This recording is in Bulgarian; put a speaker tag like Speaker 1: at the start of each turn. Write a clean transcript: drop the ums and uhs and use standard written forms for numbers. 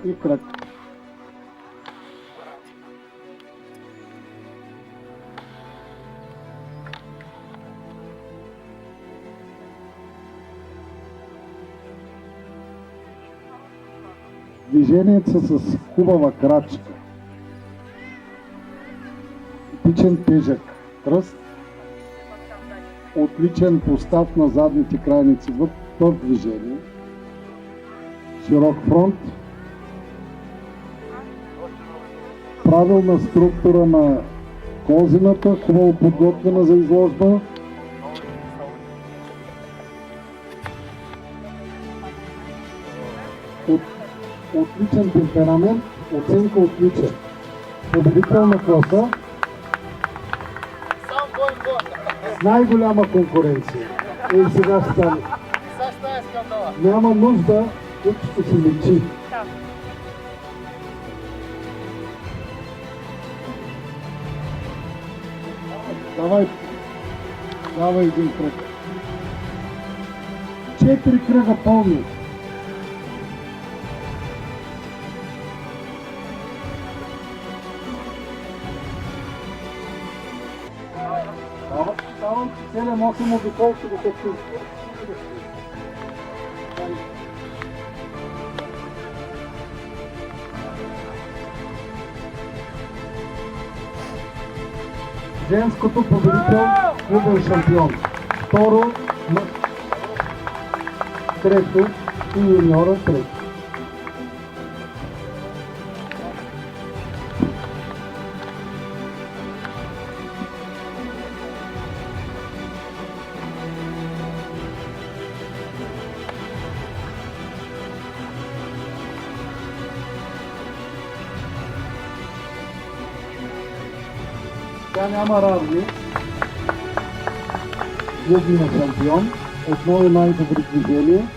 Speaker 1: И кръг. Движението са с хубава крачка. Типичен тежък кръст. Отличен постав на задните крайници в движение. Широк фронт. Правилна структура на козината, хубаво подготвена за изложба. Отличен темперамент, оценка отличен. Победител на класа с най-голяма конкуренция. И сега ще стане. Няма нужда, тук ще се лечи. Давай един кръг. 4 кръга пълни. Давам 7-8 обиколки до такива. Женското победител, клубен шампион. Второ, трето и юниора трето. Тя няма равни. Клубният шампион. Отново най-добри движения.